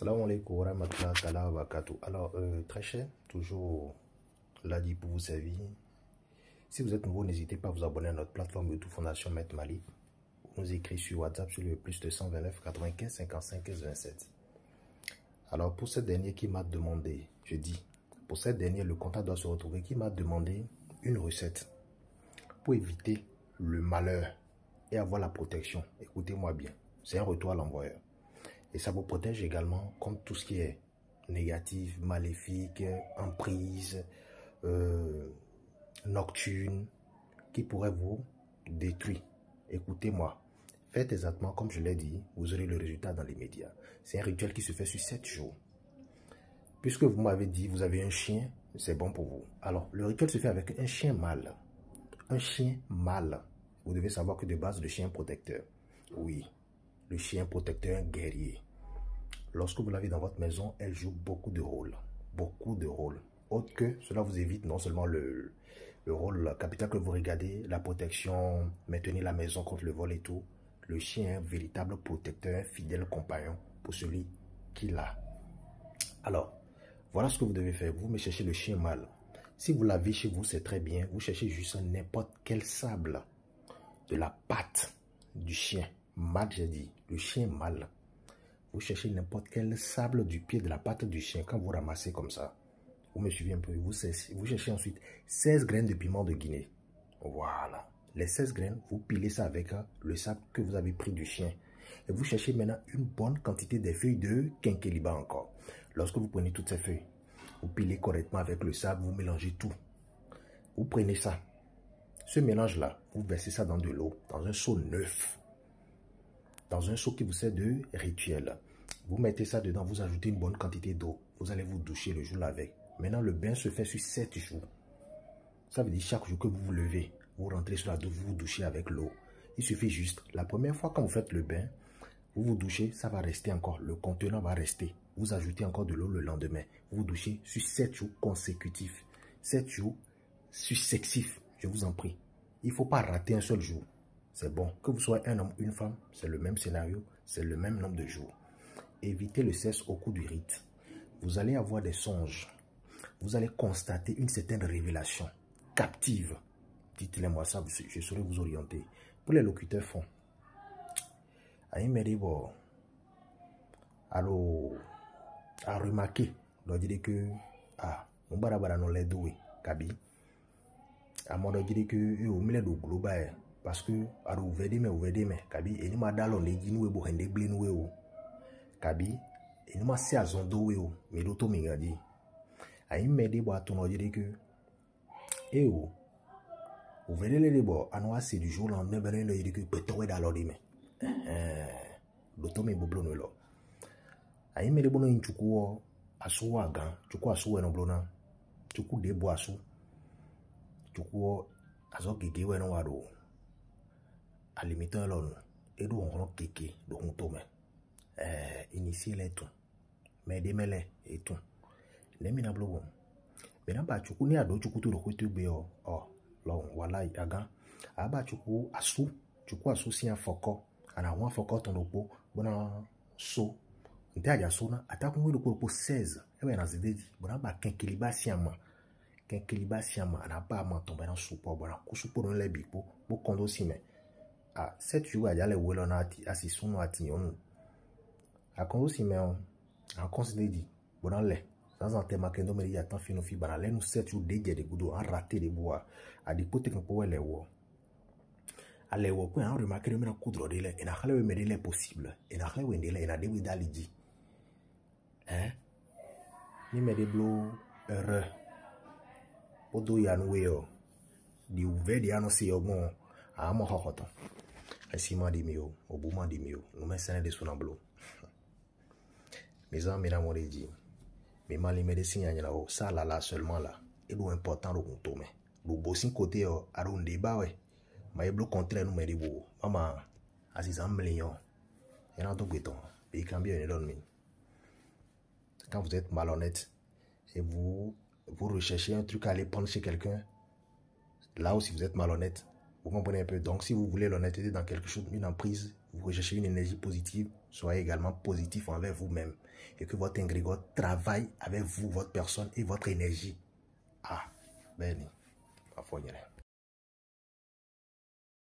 Salam alaikum wa rahmatullahi wa barakatuh. Alors, très cher, toujours là dit pour vous servir. Si vous êtes nouveau, n'hésitez pas à vous abonner à notre plateforme YouTube Fondation Maître Mali. Vous nous écrivez sur WhatsApp sur le plus 229 95 55 15 27. Alors, pour cette dernière qui m'a demandé, je dis, pour cette dernière, le contact doit se retrouver, qui m'a demandé une recette pour éviter le malheur et avoir la protection. Écoutez-moi bien, c'est un retour à l'envoyeur. Et ça vous protège également contre tout ce qui est négatif, maléfique, emprise, nocturne, qui pourrait vous détruire. Écoutez-moi, faites exactement comme je l'ai dit, vous aurez le résultat dans les médias. C'est un rituel qui se fait sur 7 jours. Puisque vous m'avez dit, vous avez un chien, c'est bon pour vous. Alors, le rituel se fait avec un chien mâle. Un chien mâle. Vous devez savoir que de base, le chien protecteur. Oui. Le chien protecteur, un guerrier. Lorsque vous l'avez dans votre maison, elle joue beaucoup de rôles. Beaucoup de rôles. Autre que cela vous évite non seulement le rôle capital que vous regardez, la protection, maintenir la maison contre le vol et tout. Le chien est un véritable protecteur, un fidèle compagnon pour celui qui l'a. Alors, voilà ce que vous devez faire. Vous me cherchez le chien mâle. Si vous l'avez chez vous, c'est très bien. Vous cherchez juste n'importe quel sable de la patte du chien. Mâle, j'ai dit, le chien mâle. Vous cherchez n'importe quel sable du pied de la patte du chien. Quand vous ramassez comme ça, vous me suivez un peu, vous cherchez ensuite 16 graines de piment de Guinée. Voilà. Les 16 graines, vous pilez ça avec le sable que vous avez pris du chien. Et vous cherchez maintenant une bonne quantité de feuilles de quinqueliba encore. Lorsque vous prenez toutes ces feuilles, vous pilez correctement avec le sable, vous mélangez tout. Vous prenez ça. Ce mélange-là, vous versez ça dans de l'eau, dans un seau neuf. Dans un seau qui vous sert de rituel. Vous mettez ça dedans, vous ajoutez une bonne quantité d'eau. Vous allez vous doucher le jour avec. Maintenant, le bain se fait sur 7 jours. Ça veut dire chaque jour que vous vous levez, vous rentrez sur la douche, vous vous douchez avec l'eau. Il suffit juste, la première fois quand vous faites le bain, vous vous douchez, ça va rester encore. Le contenant va rester. Vous ajoutez encore de l'eau le lendemain. Vous vous douchez sur 7 jours consécutifs. 7 jours successifs, je vous en prie. Il ne faut pas rater un seul jour. C'est bon. Que vous soyez un homme ou une femme, c'est le même scénario, c'est le même nombre de jours. Évitez le sexe au cours du rite. Vous allez avoir des songes. Vous allez constater une certaine révélation captive. Dites-le-moi ça, je saurai vous orienter. Pour les locuteurs fonds. Alors, à remarquer, on dirait que, on barabara non les doués, Kabi. À moi, on dirait que, au milieu du global, parce que, alors, ouverdez, Kabi, et nous m'a dalon les guinoués, pour hende blinoué, Kabi, et nous m'a se à zondo, mais l'auto m'ingadi. À y m'aider, boire ton dirait que, vous verrez les débords, à nous, c'est du jour, l'an, mais venez le dire que, peut-être, dans l'ordre, l'auto m'est là. A yi mere bono in chukuo asu wagan chuku asu weno blona chuku debo asu chukuo azo gege weno wado alimitan lonu edu onro keke do huntome initier leton me de mele etun lemi na blogo me na ba chuku ni ado chuku to ro kwetu gbe lo wala agan aba chuku asu si afoko ana won afoko ton lopo bona so nte aja sona atakun we ko 16 ebe na zideji bona ba kenkeliba siama ana ba ma tombe na supo bona ku supo no lebi po bo kondo sime 7 jours aja le welo na ati asisunu ati yonu a kondo sime on en considérer bona le sans en tema kendo me ya tan fino fi bana le nu 7 jours deje de gudo en raté de bois a di pote kan po le wo ale wo ko en remarquer me na kudro de le ina khale we me de le possible ina khale we de le ina de wi daliji ni me de blo odo ya no we di uve di ano si ogbon amo hokoto asima di mi o obuma di mi o no me sene de sona blo mes amis na mo reji me mali médecine anya o ça là seulement là et do important ro kunto me do bosin côté aronde ba we ma eblo contraire no me de bo mama asisa million et na to gbeton be kan bien don mi. Quand vous êtes malhonnête et vous recherchez un truc à aller prendre chez quelqu'un, là aussi vous êtes malhonnête. Vous comprenez un peu. Donc si vous voulez l'honnêteté dans quelque chose, une emprise, vous recherchez une énergie positive, soyez également positif envers vous-même. Et que votre égrégore travaille avec vous, votre personne et votre énergie. Ah, ben, à